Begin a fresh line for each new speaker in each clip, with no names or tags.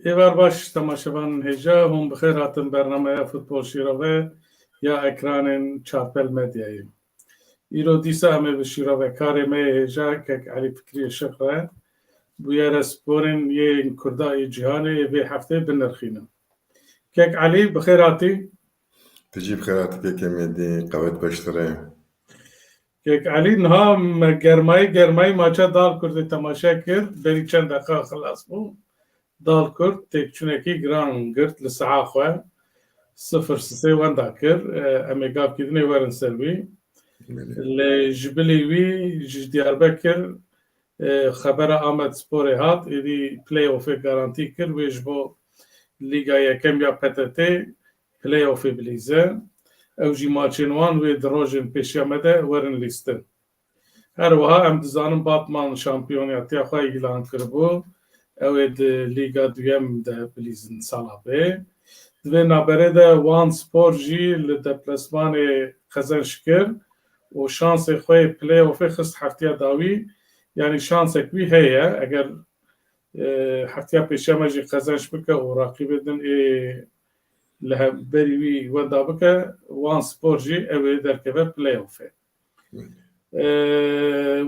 ایوار باش تماشاوان هجا هم بخیر هاتن برنامه فوتبال شیراوه یا اکران چارپل مدیایی. ایرو دیسا همه به شیراوه کاری می هجا که علی فکری شخصه بویر سپورن یه کردای جهانی و هفته بنرخینم. که علی بخیر هاتی؟
تجيب خيراتك يا كميدي قوات بشتري
که علی نها گرمای ماچا دال کرده تماشا کرد بری چند دقیقه خلاص بو دال کرد تکچونکی گران گرد لسعا خواه 0-3 وندا کر امی گاب کدنی ورن سروی لجبلی وی جش دیاربکر خبر آمد سپور هات ایدی پلی اوف گارانتی کر ویش بو لیگا یکم یا پتته پلی اوف بلیزه او جی ماچینوان وی دروژن پیشیامده ورن لیستن هر وها ام دزانم باتمان شامپیونیاتی خواه ایلان کربو او اد لیگا دویم ده بلیزن سالا به دوی نابره ده وان سپور جی لدپلسمان خزن شکر و شانس خواه پلی اوفی خست هفتیا داوی یعنی شانس اکوی هیه اگر هفتیا پیشیامه جی خزنش بکه و راقی بدن لها بری وی وندا بکه وان سپور جی اوی درکبه پلی اوفی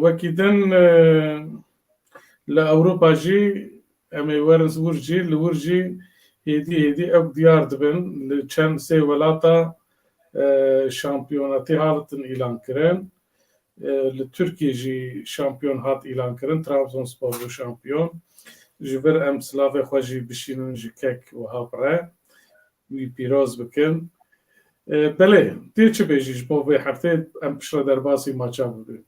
وكيدن لأوروبا جي أمي ورنس ورجي لورجي هدي أو ديار دبن لچن سي ولاتا شامبيوناتي هالتن إعلان كرن لتركي جي شامبيون هات إعلان كرن ترابزون سبور شامبيون جبر أم سلافي خواجي بشينن جي كيك وهابره وي بيروز بكن بله تی چه بیجیش با به هفته ام پشت در باسی ماچا بوده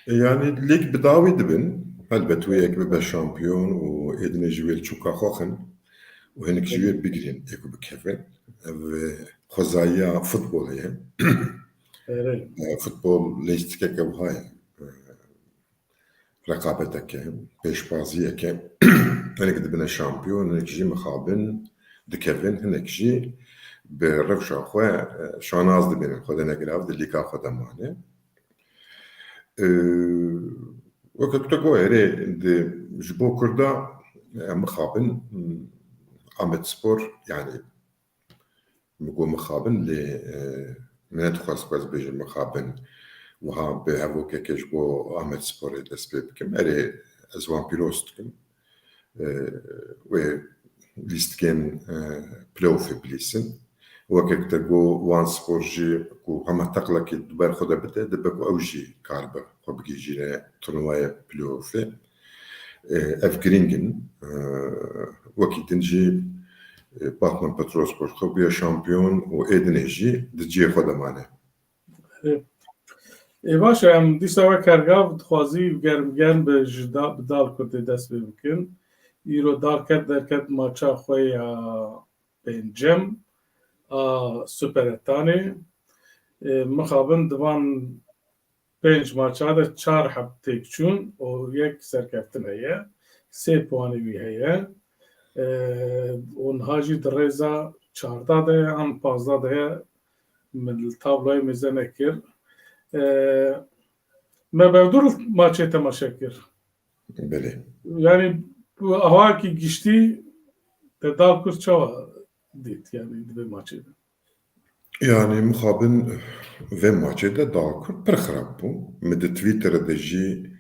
يعني ليك بداوي دبن البته وياك ببا شامبيون وإدنا جويل تشوكا خوخن وهنك جويل بيجرين يكو بكيفن خزايا فوتبول هي فوتبول ليش تكاكا وهاي رقابتك بيش بازيك هنك دبنا شامبيون هنك جي مخابن دكيفن هنك جي برفشا خواه شاناز دبنا خدا نقراف دليكا خدا مانه وقت تقوى هري جبو كردا مخابن عمد سبور يعني مقو مخابن ل من تخص كواز بيجي مخابن وها بهافو كيكش بو عمد سبور دسبيب كم هري ازوان بيروست كم و ليست كان بلو في بليسن وكيك تقو وان سبور جي كو هما تقلق دبار خدا بدا دبكو اوجي كاربا خو بكي جينا تورنوايا بلو في اف جرينجن وكي تنجي باتمان بتروس بور خو بيا شامبيون و ايدنجي دجي خدا مانه
باشه ام دیسا و کرگاو خوازی گرم به جدا بدال کرده دست بکن ایرو دار کرد در کرد ماچا خوی پنجم سوپرتانی مخابن دوان 5 ماچا ده 4 هفته چون و یک سرکفتن هیه 3 پوانی وی هیه اونها جی درزا 14 ده هم 15 ده من تابلوی میزنه کر ما بودور ماچه تماشا کر
بله
yani bu hava ki geçti de dal kurs çava dit yani de maçı
يعني مخابن في ماتش ده داكر برخرابو مد تويتر دجي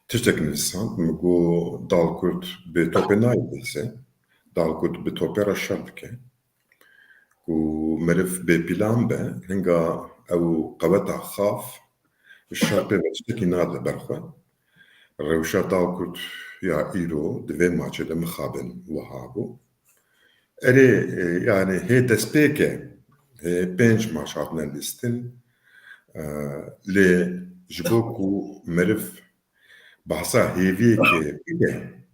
تشتك نسان مقو دالكرت بتوبناي بيسه دالكرت بتوبيرا شركة ومرف ببلان به هنگا او قوتا خاف الشركة بتشتكي نادى برخوة روشا دالكرت يا ايرو دوي ماتش ده مخابن وهابو اري يعني هي دسبيكه 5 ماتشات نلستن ل جبوكو مرف بحصا هيفيك بيه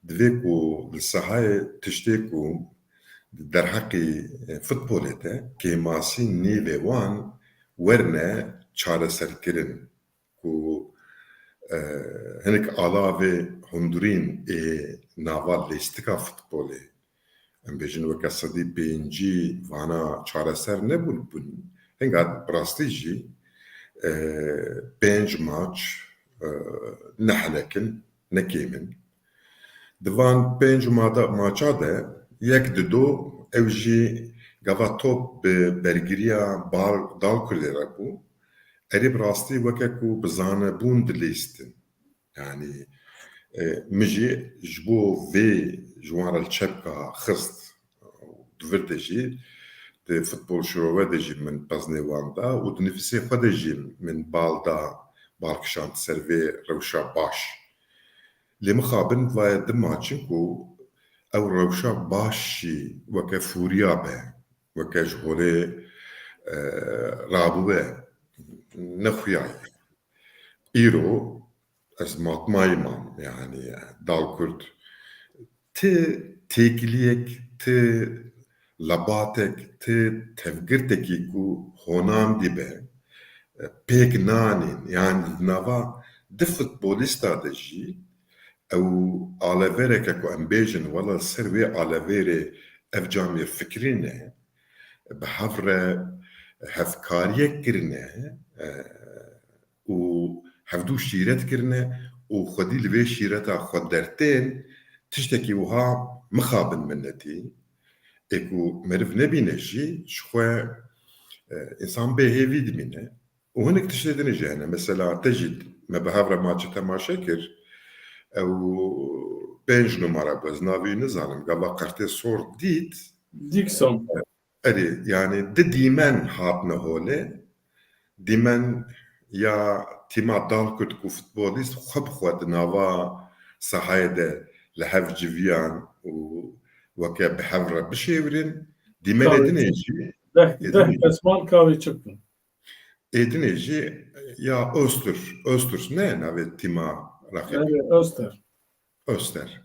دويكو للصحايا تشتيكو در حقي فوتبوليتا كي ماسين نيفي وان ورنا چارة سركرن كو هنك آلاوي هندورين ناوال ليستكا فوتبولي ام بيجن وكسدي بينجي وانا چارەسەر نەبوون بوون هەنگات ڕاستیژی 5 ماچ نەحەلەکن نەکێمن Divan 5 maça de yek di do ew jî gava top bi bergiriya Dalkurê re bû, erê bi rastî weke ku bi zanebûn dilîstin. Yani min jî ji bo vê ji wan re li çepka xist di vir de jî di futbol şirove de jî min peznê wan da û di nifîsê xwe de jî min bal da balkişand ser vê rewşa baş. Lê mixabin vaye di maçin ku ew rewşa baş jî weke fûriya be, weke ji holê rabûye nexuyaye. Îro ez matmayî mam yani Dalkurt ti têkiliyek, ti lebatek, ti tevgirtekî ku honan dibe pêk nanên yani di nava di futbolîsta de jî ew alevêreke ku em bêjin wela ser vê alevêrê ev camê fikrî ne bi hev re hevkariyek kirine û hevdû şîret kirine û xwedî li vê şîreta xwe dertên tiştekî wiha mixabin minnetî ê ku meriv nebîne jî ji xwe însan bêhêvî dimîne û hinek tiştê din jî hene. Mesela te jî me bi hev re maçê temaşe kir ew 5 numara bu ez navê nizanim gava qertê sor dît
Dixon.
erê yani di dîmen hatine holê dîmen ya tîma Dalkurt ku futbolîst xwe bi xwe di nava sahayê de li hev civiyan û weke bi hev re bişêwirin dîmenê dinê jî
Deh kesman kavê çıktın.
êdinê jî ya Öztürk ne navê tîma raxîb
Evet, Öster.
Öster.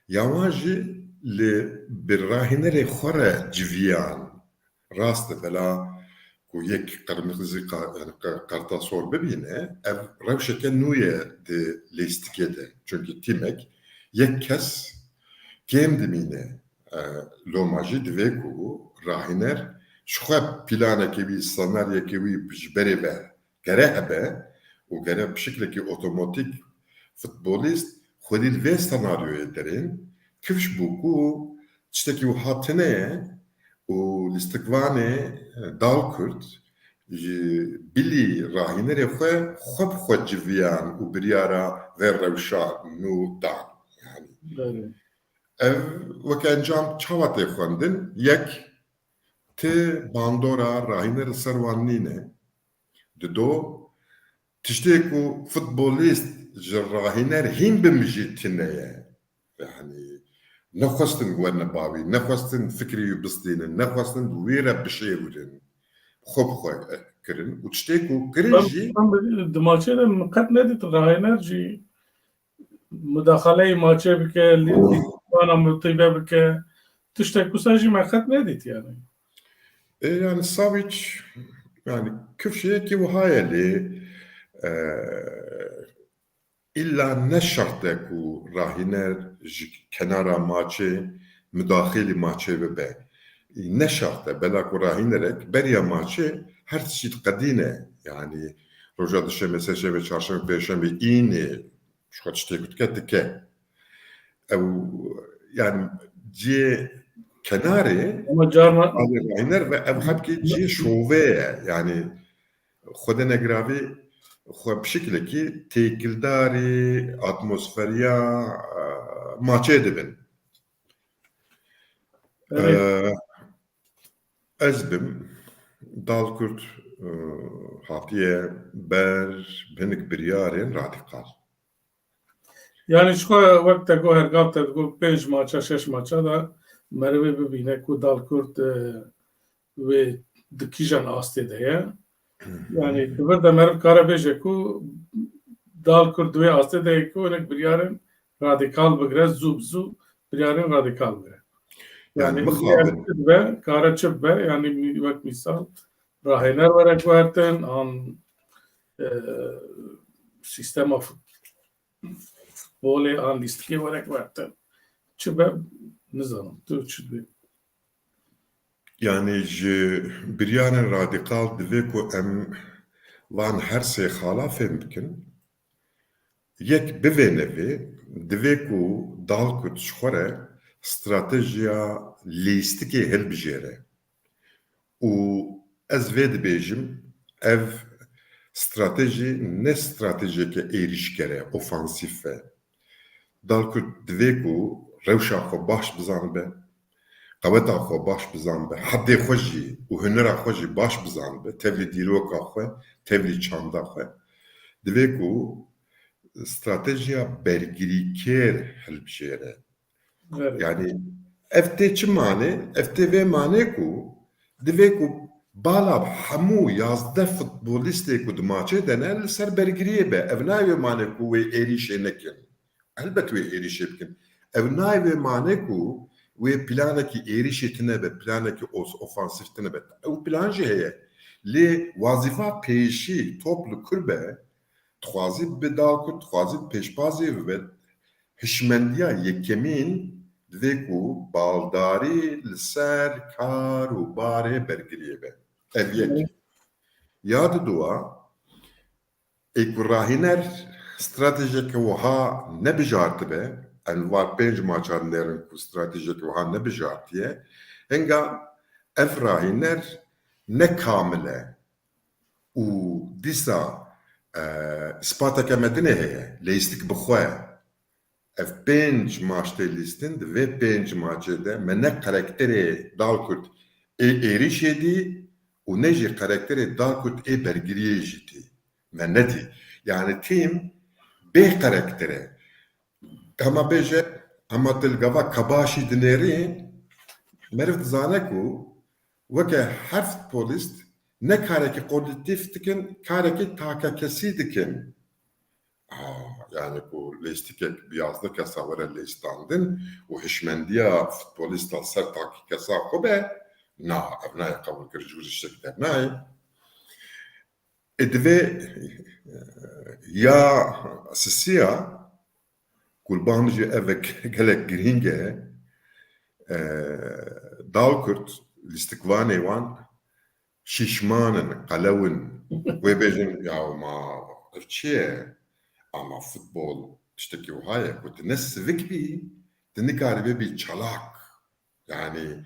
Ya wan jî li bi rahînerê xwe re civiyan rast e bela ku yek qirmizî qarta sor bibîne ev rewşeke nû ye di lêstikê de çünkü tîmek yek kes kêm dimîne loma jî divê ku rahîner ji xwe planekê wî senaryekê wî ji berê ve gere hebe û gere bi şeklekî otomatik futbolîst xwedî li vê senaryoyê derên kifş bû ku tiştekî wiha tune ye û li stikvanê Dalkurt ji bilî rahînerê xwe bi xwe civiyan û biryara vê rewşa nû dan. Yani
Evet.
ev weke encam çawa tê xwendin yek ti bandora rahînerê ser wan nîne di do tiştê ku futbolîst ji rahîner hîn bimijî tune ye yani nexwestin werne bavî nexwestin fikrî wî bistînin nexwestin wê re bişêwirin xwe bi xwe kirin û tiştê ku kirin jî
Di maçê de min qet nedît Rahiner jî müdaxaleyê maçê bike, lîstikvana motive bike. Tiştek wisa jî me qet nedît yani.
yani Savic yani kifşeyekî wiha ye lê illa ne şert e ku rahîner ji kenara maçê müdaxilî maçê bibe. Ne şert e bela ku rahînerek beriya maçê her tişî qedîne yani roja dişemê sêşemê çarşemê pêşemê înê ji xwe tiştê ku dike dike. Ew yani ciyê kenarê
Ama carna
rahîner ve ev hepkî ciyê şovê ye yani xwedê negiravî xwe bi şeklekî têkildarî atmosferiya maçê dibin. Ez bim Dalkurt hatiye ber hinek biryarên radikal.
yani ji xwe wek te got hergav te got 5 maça 6 maça da merivê bibîne ku Dalkurt wê di kîjan astê de ye. Yani di vir de meriv kare bêje ku Dalkurt wê astê de ye ku hinek biryarên radikal bigire zû bi zû biryarên radikal bigire. Yani
mixabin
ve kare çi be yani wek misal rahîner were guhertin an sistema futbolê an lîstikê were guhertin. Çi be nizanim tu çi be.
yani ji biryarên radikal divê ku em van her sê xala fêm bikin yek bivê nevê divê ku dalkurt ji xwe re stratejiya lîstikê hilbijêre û ez vê dibêjim ev stratejî ne stratejiyeke êrişker e, ofansîf e. Dalkurt divê ku rewşa xwe baş bizanibe, qeweta xwe baş bizanibe, hedê xwe jî û hunera xwe jî baş bizanibe, tevlî dîroka xwe, tevlî çanda xwe. Divê ku stratejiya bergirîkêr hilbijêre.
Evet.
Yani ev tê çi manê? Ev tê vê manê ku divê ku bala hemû 11 futbolîstê ku di maçê de ne li ser bergiriyê be. Ev nayê manê ku wê êrişê nekin. Elbet wê êrişê bikin. Ev nayê manê ku wê planekî êrişê tune be, planekî ofansîf tune be. Ew plan jî heye. Lê wazîfa pêşî top li kur be, dixwazî bi dalkurt, dixwazî pêşbazê bibe. Hişmendiya yekemîn divê ku baldarî li ser kar û barê bergiriyê be. Ev yek. Ya diduwa ê ku rahîner stratejiyeke wiha nebijartibe, em var pênc maçan nêrin ku stratejiyeke wiha nebijartiye, hinga ev rahîner ne kamil e û dîsa ispateke me dinê heye, lêstik bi xwe. Ev pênc maç tê lîstin, di vê pênc maçê de me ne karakterê dalkurt ê êrişê dî û ne jî karakterê dalkurt ê bergiriyê jî dî. Me nedî. Yani tîm bê karaktere. Hema bêje, hema dilgava kabaşî dinêrî, meriv dizane ku weke her futbolîst ne karekî kolektif dikin, karekî takekesî dikin. Yani ku lêstikek biyazlık kesa were lêstandin û hişmendiya futbolîsta ser takî kesa xwe be, na, ev nayê qebûl kir ji wir tiştek der nayê. Divê ya sisiya Qurban jî evek gelek girîng e, dalkurt lîstikvanê wan şîşman in, qelewin. Wê bêjin ya ma ev çi ye? Ama futbol tiştekî wiha ye ku tu ne sivik bî, tu nikarî bî çalak. Yani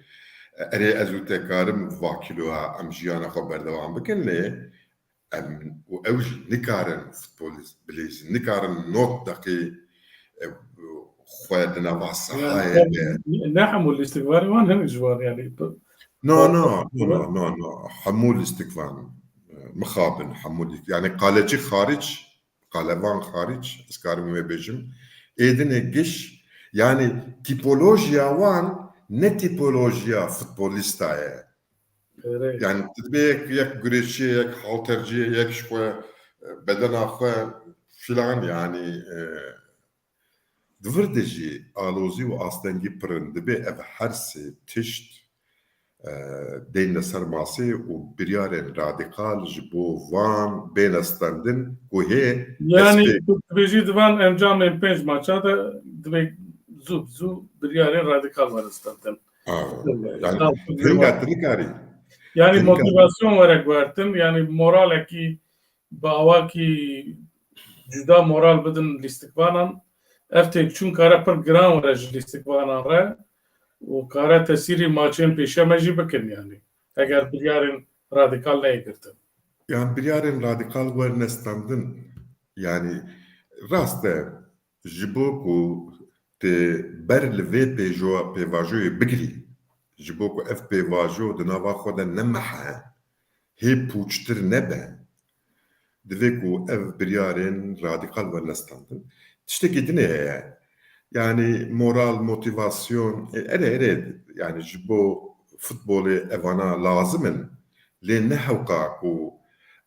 erê ez û te karim va kîloa em jiyana xwe berdewam bikin lê em û ew jî nikarin futbolîst bilêzin, nikarin not deqî xwe di nava sahayê de.
Ne hemû lîstikvarê wan hinek ji wan yani.
No. Hemû lîstikvan mixabin, hemû lîstik. Yani qaleçî xariç, qalevan xariç, ez karim wê bêjim, êdinê giş, yani tipolojiya wan ne tipolojiya futbolîsta ye.
Evet.
Yani divê yek güreşçi, yek haltercî, yek ji xwe bedena xwe filan yani divir de jî alozî û astengî pirin dibe ev her sê tişt deyne ser masê û biryarên radikal ji bo van bêne standin ku hê
Yani dibêjî divan encamên pênc maça de divê zû biryarên radikal were standin.
yani hinga tu nikarî.
Yani motivasyon were guhertin, yani moralekî bi awakî cuda moral bidin lîstikvanan, ev têkçûn kare pir giran were ji lîstikvanan re û kare tesîrî maçên pêşe me jî bikin yani. Eger biryarên radikal neyekirtin.
Yani biryarên radikal werne standin. Yani rast e ji bo ku tu ber li vê pêvajoyê bigirî, ji bo ku ev pêvajo di nava xwe de nemehe, hê pûçtir nebe, divê ku ev biryarên radikal werne standin. Tiştekî dinê heye. Yani moral, motivasyon, erê yani ji bo futbolê evana lazim in, lê ne hewqa ku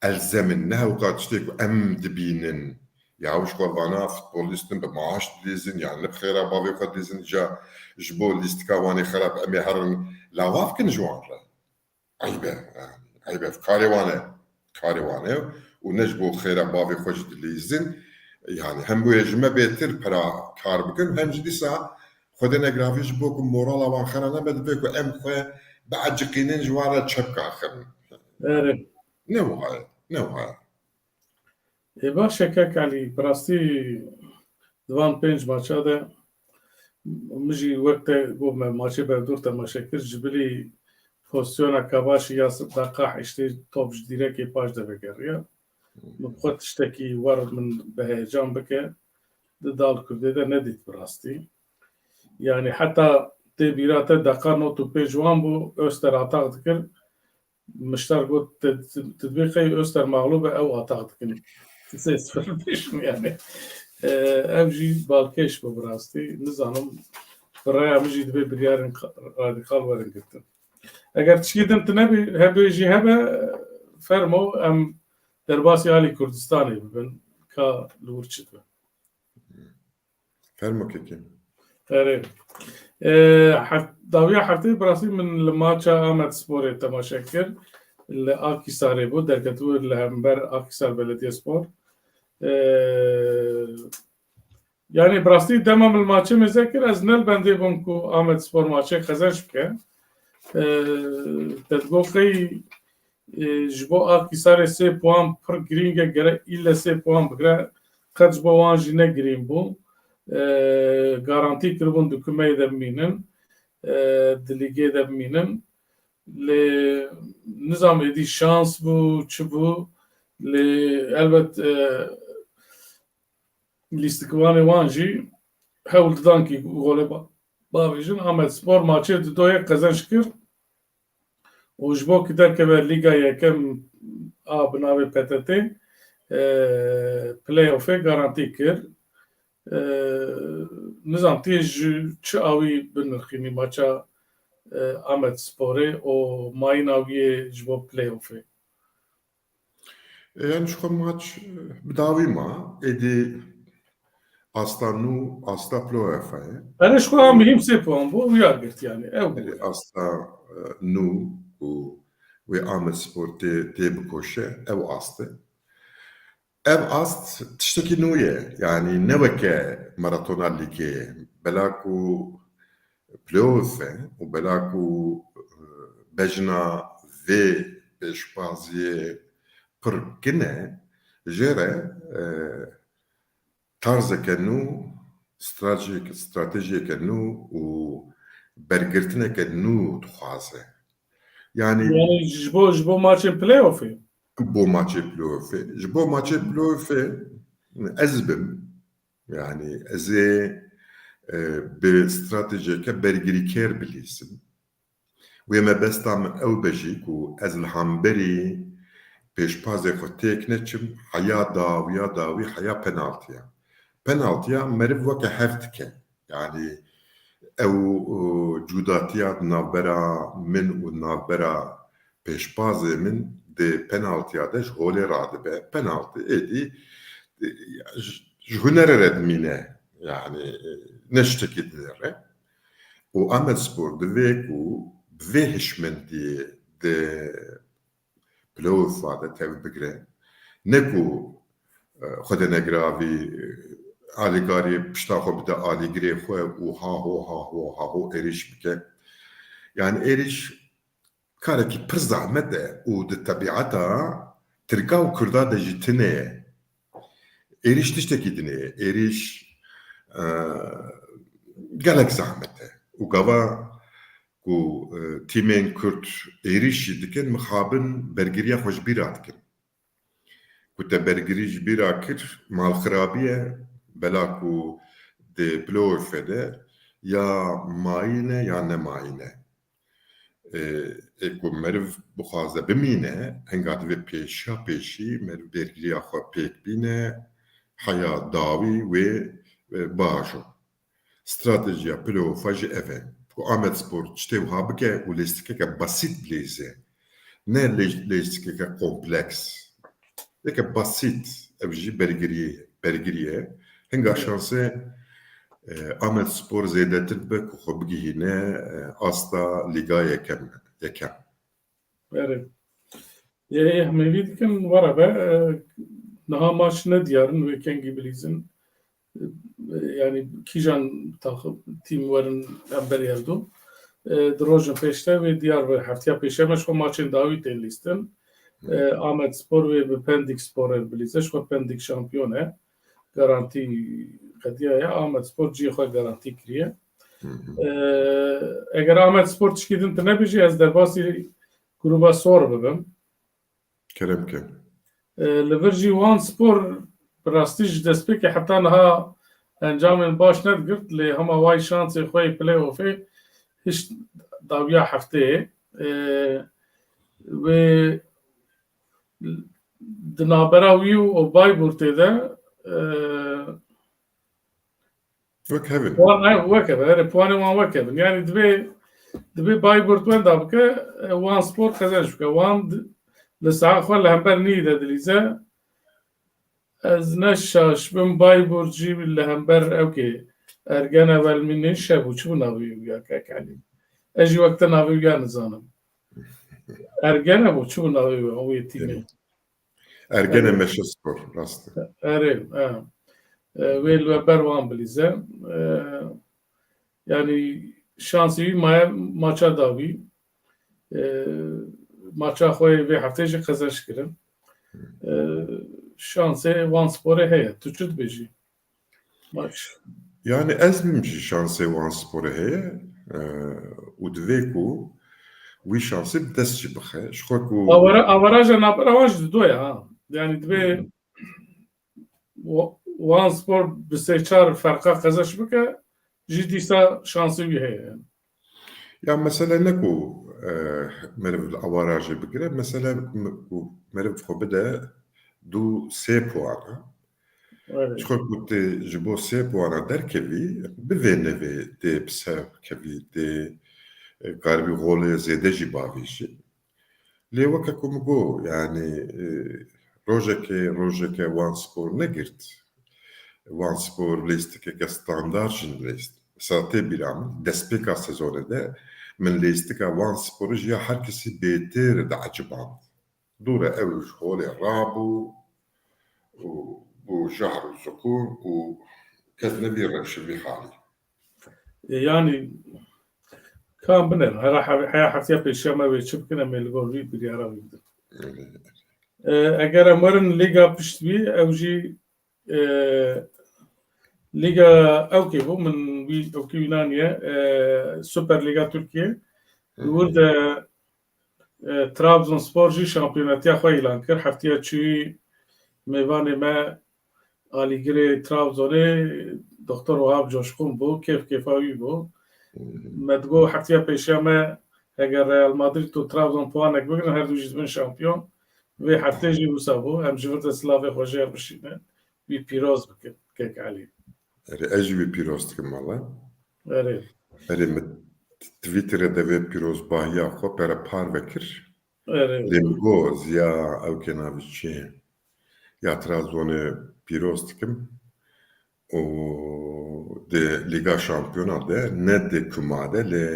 elzemin, ne hewqa tiştê ku em dibînin. Ya ji xwe vana futbolîstin bi maaş dilîzin, yani li bi xêra bavê xwe dilîzin, ji bo lîstika wanê xerab em ê herin lava bikin ji wan re. Eyb e, eyb e, karê wan e û ne ji bo xêra bavê xwe jî dilîzin. Yani hem bu ji me bêtir pira kar bikin, hem jî dîsa xwedê negravî ji bo ku morala wan xera nebe divê ku em xwe bieciqînin ji wan re çepka xirin.
Evet.
Ne wiha ye.
Baş şekek Ali, bi rastî دوان 5 ماچا ده مجي وقت بو ماچه بردور تماشا کر جبلی پوزیسیونا کباشی یا دقیقه اشتی توپ دیرکی پاش ده بگریه مبخوت اشتکی ورد من به هیجان بکه ده دال کرده ده ندید براستی yani hatta te birate dakar notu pejwan bu Öster atak dikir mıştar got tedbiqi Öster mağlube ev atak dikin 3-0 yani ev jî balkeş bu birastî nizanim raya mijî dibe biryarên radikal werin girtin eger tişkî din tu nebî hebê jî hebe fermo em derbasî alî Kurdistanê bibin ka li wir çi dibe
fermo keke
evet. داویه هفته براسی من لماچا آمد سپور تماشا کرد لآکیساری بود در کتور لهمبر آکیسار بلدیه سپور yani براسی دمام الماچه مذکر از نل بنده بوم کو آمد سپور ماچه خزنش بکه تدگو خی جبو آکیسار 3 puan پر گرینگه گره ایله 3 puan بگره قد جبو وانجی نه گرین بو garanti kirbun dükümeyi de bimînin diligê de bimînin lê nizam êdî şans bû çi bû lê elbet lîstikvanê wan jî hewl didan kî golê bavêjin Amedspor maçê di doyê qezenç kir û ji bo ku derkeve Lîga Yekem a bi navê PTT play-offê garantî kir nizam tê ji çi awî binirxînî maça Amedsporê û mayîna wî yê ji bo play-offê
yani şu maç bidavî ma êdî asta nû asta play-offê
erê ji xwe mihîm 3 puan bû wiyar girt yani ew bû
asta nû û wê Amedspor tê bikoşe ew ast e ev ast tiştekî nû ye yani ne weke maratona lîgê bela ku play-offê û bela ku bejna vê pêşbaziyê pir kin e jê re tarzeke nû stratejiyeke nû û bergirtineke nû dixwaze yani
ji bo maçên play-offê
bo maçê play-offê ji bo maçê play-offê ez bim yani ez ê bi stratejiyeke bergirîkêr bilîzim wê me besta min ew be jî ku ez li hemberî pêşbazê xwe têk neçim heya dawî heya penaltiya meriv weke hev dike yani ew cudatiya navbera min û navbera pêşbazê min di penaltiya de ji holê radibe penaltî êdî ji hunerê re dimîne yani ne ştekî dilere û Amedspor divê ku bi vê hişmendiyê di play-offa de tev bigire ne ku xwedê negiravî alîgariyê pişta xwe bide alîgirê xwe û ha-ho êriş bike yani êriş karekî pir zehmet e û di tebiata Tirka û Kurda de jî tune ye êriş tiştekî din e êriş gelek zehmet e û gava ku tîmên Kurd êrişî dikin mixabin bergiriya xwe ji bîra dikin ku te bergirî ji bîra kir malxirabî ye bela ku di play-offê de ya mayîn e ya nemayîn e ku meriv bixwaze bimîne henga divê pêşî meriv bergiriya xwe pêk bîne heya dawî wê baş o stratejiya play-offa jî ev e ku Amedspor tiştê wiha bike û lêstikeke besît bilêze ne lêstikeke kompleks yeke besît ev jî bergirî ye henga şansê Amedspor zêdetir bibe ku xwe bigihîne asta Lîga Yekem
evet hemevî dikin were be niha maç nediyarın wê kengî bilîzin yani kîjan tîm werin em beriyerdu di rojên pêşte wê diyar be heftiya pêşe me ji xwe maçên dawî tên lîstin Amedspor wê bi Pendik Sporê bilîze ji xwe Pendik şampiyon e garanti qediya ya Ahmet Spor cî xwe garantî kiriye. Eger Ahmet Spor tişkî din tu nebêjî ez derbasî gruba sor bibim.
Keremke.
Li vir jî Wan Spor bi rastî ji destpêkê heta niha encamên baş nedigirt lê hema way şansê xwe yê play-offê hiç dawiya hefteyê wê di navbera wî û Bayburtê de
Wek hevin.
wekeve puanê wan wekevin yani divê Bayburt wenda bike Wan Spor xezeş bike wan li saha xwe li hember nî de dilîze ez neşaşbim Bayburt jî li hember ewkê Ergene Welmînê şebû çi bû navê wî ya Kekalî ez jî wek te navê wî ya nizanim Ergene bû çi bû navê wê tîmê
Ergene Meşe Spor. Rast.
erê wê li ber wan bilîze yani şansî wî maye maça dawî maça xwe vê heftê jî xezeş kirin şansê Wan Sporê heye tu çi dibêjî maç
Yani ez bim jî şansê Wan Sporê heye û divê ku wî şansê bi dest jî bixe ji xwe ku
averaja navbera wan jî dido ya yani divê Wan Spor bi sê çar ferqa xezeş bike jî dîsa şansê wî heye
ya mesela ne ku meriv li avarajê bigire mesela ku meriv xwe bide du sê puana ji xwe ku tê ji bo sê puana derkevî bi vê nevê tê bi ser kevî tê karibî golê zêde jî bavî jî lê weke ku min got yani rojekê Wan Spor negirt Wan Spor lêstikeke standard jin lêst mesela tê bîra min destpêka sezonê de min lêstika Wan Sporê ji ya her kesî bêtêr de eciband dûre ew ji holê rabû û jahr û sukûn û kes nebî reş vî halî
yani kan biner heya heftiya pêşiya me wê çi bikin em ê li gor wî biryara wî bidin eger em werin Lîga piştî ew jî Lîga ewkê bû min wî ewkî wî naniye Süper Lîga Tirkiye wir de Trabzonspor jî şampiyonetiya xwe îlan kir heftiya çûyî mêvanê me alîgirê Trabzonê Doktor Wahab Coşkun bû kêfa wî bû me digot heftiya pêşiya me eger Real Madrid û Trabzon puanek bigirin her du jî dibin şampiyon vê heftê jî wisa bû em ji vir de silavê xwe jêr bişîne wî pîroz bikin Kekalî
erê ez jî wî pîroz dikim valla
erê
erê min Twitterê de vê pîrozbahiya xwe pere par vekir
erê
lê min got ziya ewkê navî çi ye ya Trabzonê pîroz dikim û di Lîga Şampiyona de ne di kuma de lê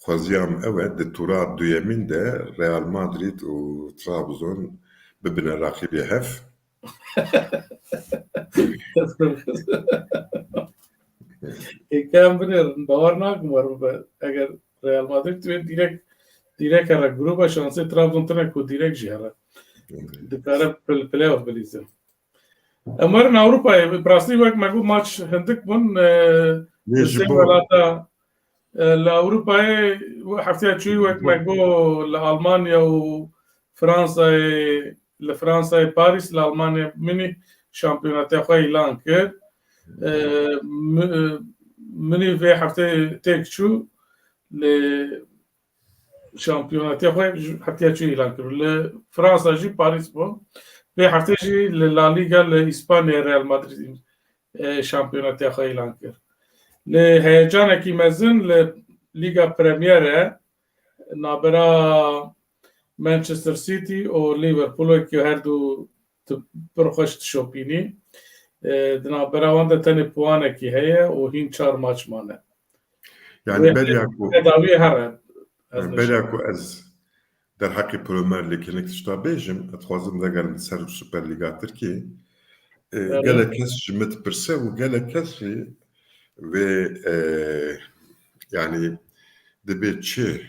xweziya min ew e di tura duyemîn de Real Madrid û Trabzon bibine raqîbê hev
Êkem binêrin bawer nakim war bibe eger Real Madrid wê dîrek here grupa şansê Trabzon tune ku dîrek jî here dikare play-off bilîze em werin Ewropayê bi rastî wek me got maç hindik bûn
lê ji bo
welata li Ewropayê heftiya çûyî wek me got li Almanya û Fransayê li Fransayê Parîs li Almanya minî şampiyonetiya xwe îlan kir minî vê heftê têk çû lê şampiyonetiya xwe heftiya çûyî îlan kir li Fransa jî Parîs bû vê heftê jî li La Liga li İspanyayê Real Madrid şampiyonetiya xwe îlan kir lê heyecanekî mezin li Lîga Premierê navbera Manchester City û Liverpoolê her du pir xweş dişopînî di navbera wan de tenê puanekî heye û hîn çar maç mane
yani beriya ku
dawî here
beriya ku ez derheqê Premier Lîgê tişta bêjim dixwazim vegerim ser Süper Lîga Tirkiyê gelek kes ji me dipirse û gelek kes jî vê yani dibe çi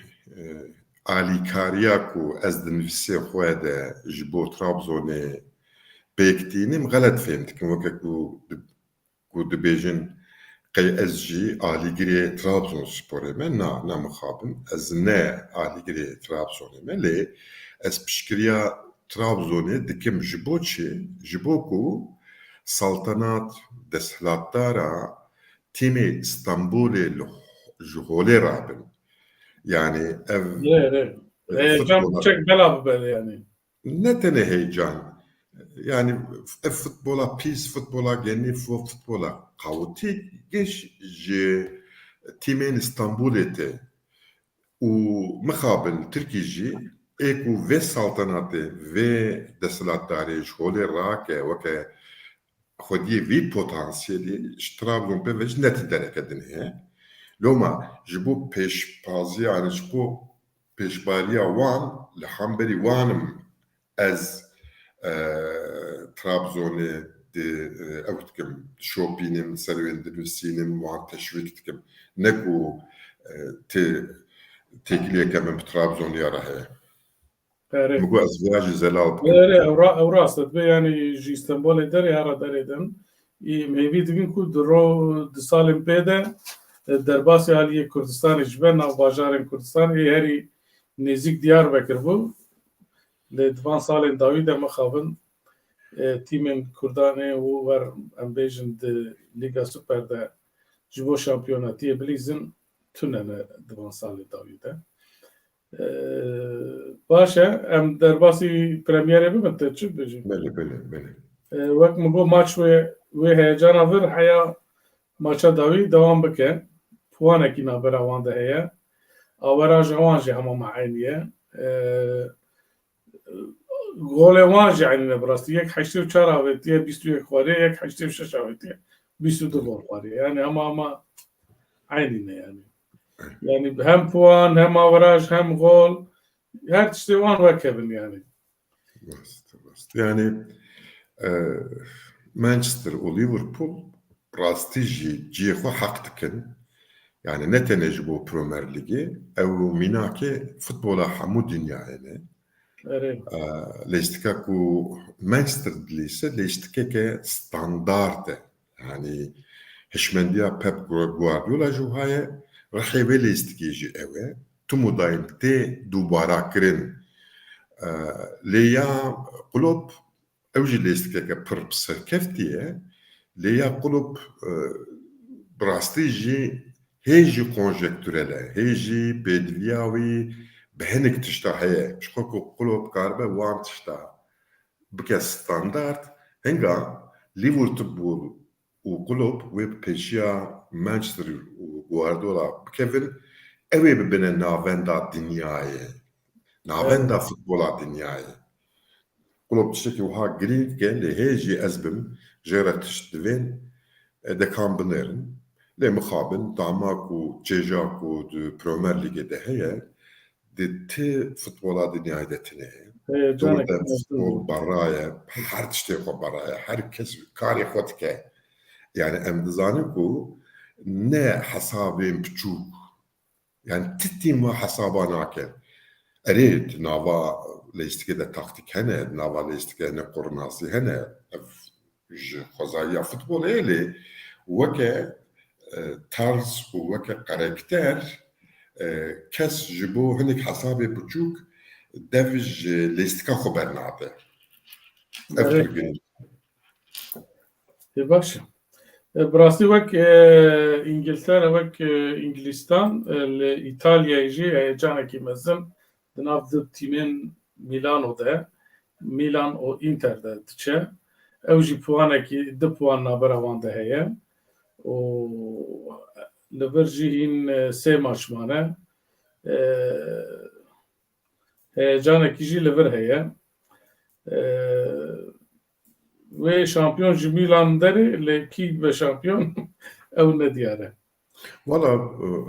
alîkariya ku ez di nivîsê xwe de ji bo Trabzonê بيكتيني غلط فهمت كم وقت كو دبيجن قي أزجي آلي جري ترابزون سبوري من نا مخابن أزنا آلي جري ترابزوني من لي أز بشكريا ترابزوني دكم جبوتشي جبوكو سلطنات دسهلات دارا تيمي اسطنبولي جهولي رابن يعني
Can çek bela böyle yani.
نتنه هيجان يعني فوتبولا بيس فوتبولا جني فو فوتبولا قاوتي جيش جي تيمين اسطنبوليتي ومخابل تركي جي ايكو في سلطناتي في دسلات داري شغولي راكي وكا خودي في بوتانسيلي اشترابلون بيفيش نتدرك الدنيا لوما جبو بيش بازي يعني جبو بيش باليا وان لحنبري وانم از ترابزوني دي اوتكم شوبينم سروين دلوسينم وان تشويكتكم نكو تكليه كمان بترابزون يا راهي مقو ازواج زلال
اوراسtet به yani ji İstanbul'e der ya dereden mevi divin ku dro di salên pêde derbasî Aliyê Kurdistanê ji ber nav bajarên Kurdistanê herî nêzik Diyarbekir bû lê divan salên dawî de mixabin tîmên Kurdanê û wer em bêjin di Lîga Super de ji bo şampiyonatiyê bilîzin tunene divan salê dawî de. باشه ام در باسی پرمیره ببین تا چی بجی
بله
وقت مگو ماچ و هیجان آور حیا ماچا داوی دوام بکن پوانه کی نابر آوانده هیا آوراج آوانجی همه معینیه گول آوانجی عینی نبراستی یک 84 آویتیه 21 خواره یک 86 آویتیه 22 گول خواره yani ama aynı yani. Yani hem puan hem averaj hem gol her işte o an vakebin yani.
Yani Manchester و Liverpool راستيجي جيخو حقتكن يعني نتنج بو بريمير ليجي او ميناكي فوتبولا حمو دنيا يعني ليستكاكو مانشستر دليسة ليستكاكي ستاندارد يعني هشمنديا بيب غوارديولا جو هاي رحيبه ليستكيجي اوه تمو دايم تي دوبارا كرين ليا قلوب اوجي ليستكاكا بربسر كفتيه ليا قلوب براستيجي هيجي كونجكتوريلا هيجي بيدلياوي بهنك تشتاهي شكوكو قلوب كاربه وان تشتا بكا ستاندارد هنگا ليفربول وقلوب ويب بيشيا مانشستر وغوارديولا بكيفن اوي ببنا نافندا دنياي نافندا فوتبولا دنياي قلوب تشتكي وها قريب كان لهيجي ازبم جيرا تشتوين دكان بنيرن لمخابن داماكو تشيجاكو دو بريمير ليج ده هي دي تي فوتبولا دنياي ده تنه دور فوتبول برايا هر تشتيقو برايا هر كس كاري خوتكه يعني ام دزانكو نه حسابين بچوك يعني تتي ما حساباناك اريد نافا ليست كده تكتيك هنا نافا ليست كده قرناصي هنا خزايا فوتبول إلي وكا طرز وكا كاركتر كس جبو هناك حسابي بچوك دفج ليست كا خبر نعطي افتر
باشه براستی وک انگلترا وک انگلیستان ایتالیا جی هیجان کی مزن دناف د تیمین میلانو ده میلان او اینتر ده تچه اوجی پوانه کی د پوان نابر اوانده هيا او لبرجی این سه ماچ مانه هیجان کی جی لبر هيا و شامپيون جي ميلان داري لكي بشامبيون او ندياره
والله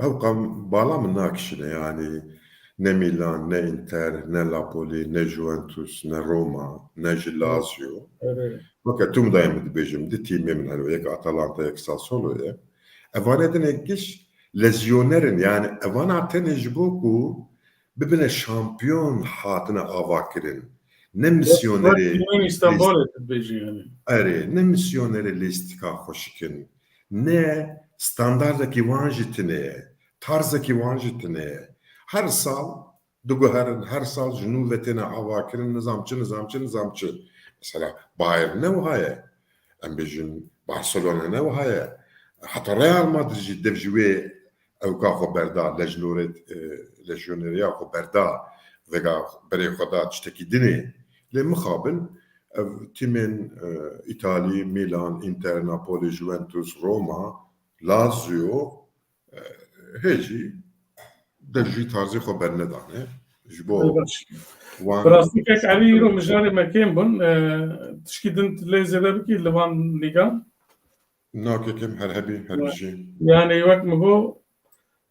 هو قام بالا من ناكشنا يعني نا ميلان نا انتر نا لابولي نا جوانتوس نا روما نا لازيو وكتوم دايما بيجم دي تيمي من هلو يك اتلانتا يك ساسولو افانا دنكش لزيونرن يعني افانا تنجبوكو ببنا شامبيون حاتنا افاكرين ne misyoneri
من İstanbul'e tebeci yani.
ne misyoneri listika hoşikin, ne standardaki vanjitine, tarzaki vanjitine, her sal her sal cunubetine avakirin nizamçı. Mesela Bayern ne vahaye, embejin Barcelona ne vahaye, hatta Real Madrid devjüve evka xberda lejyoneriya xberda vega berê xweda tiştekî dinê lê mixabin ev tîmên İtalî, Milan, Inter, Napoli, Juventus, Roma, Lazio hêjî devjî tarzê xwe bernedane ji bo wan
Prastikek Ali îro mijarê me kêm bûn. Tişkî din lê zêde bikî li van lîgan?
nakekim her hebî her bijî.
Yani wek mi bu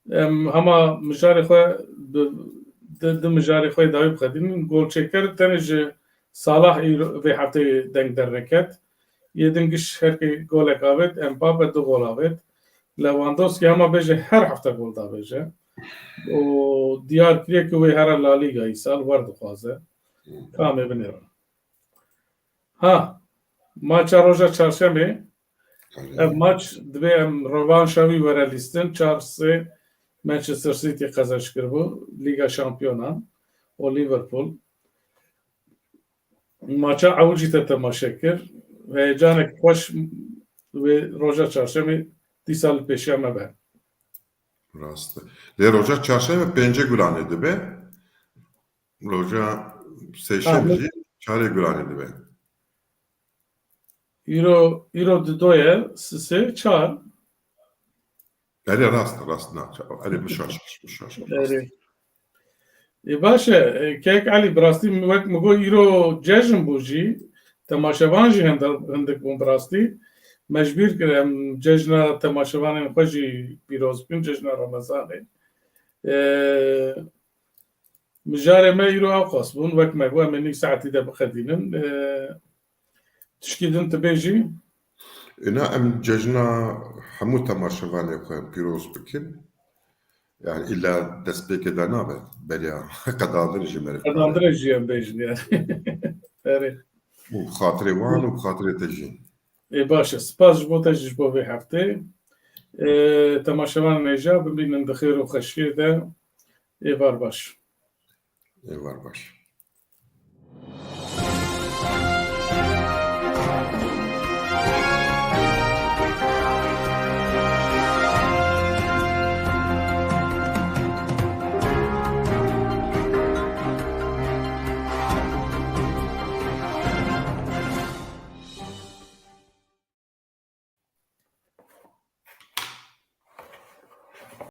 hema mijarê xwe di mijarê xwe dawî bixedînin golçêker tenê ji Salah vê hefteyê deng derveket. Yê din giş herkê golek avêt, Mbappe du gol avêt. Lewandowski hema bêje her hefte gol dabêje. û diyar kiriye ku wê here La Ligayê sal werdixwaze. Kamê binêre. Ha, maça roja çarşemê ev maç dibe em revanşa wî were lîstin 4-3 Manchester City qezeş kiribû Liga Şampiyonan û Liverpool. Maça ewcî te temaşe kir. Heyecanek xweş wê roja çarşemê dîsa li pêşiya me be.
Rast. Lê roja çarşemê pêncê gulanê dibe. Roja sêşemê jî çarê gulanê dibe.
îro di doye sisê çar.
Erê rast erê mişaş.
Baş e kek Ali bi rastî wek mi got îro cejn bû jî temaşevan jî hindik bûn bi rastî mecbîr kir em cejna temaşevanên xwe jî pîroz bikin cejna Remezanê. Mijarê me îro ew xwest bûn wek me got em ê nîv saetî de bixedînin. Tişkî din tu bêjî?
Na em cejna hemû temaşevanê xwe pîroz bikin. Yani illa destpêkê de nabe beriya qedandir ji me re.
Qedandirê jî em bêjin yani. Erê.
û xatirê wan û xatirê te jî.
Baş e spas ji bo te ji bo vê heftê. Temaşevanên êja bibînin di xêr û xeşiyê de êvar baş.
Êvar baş.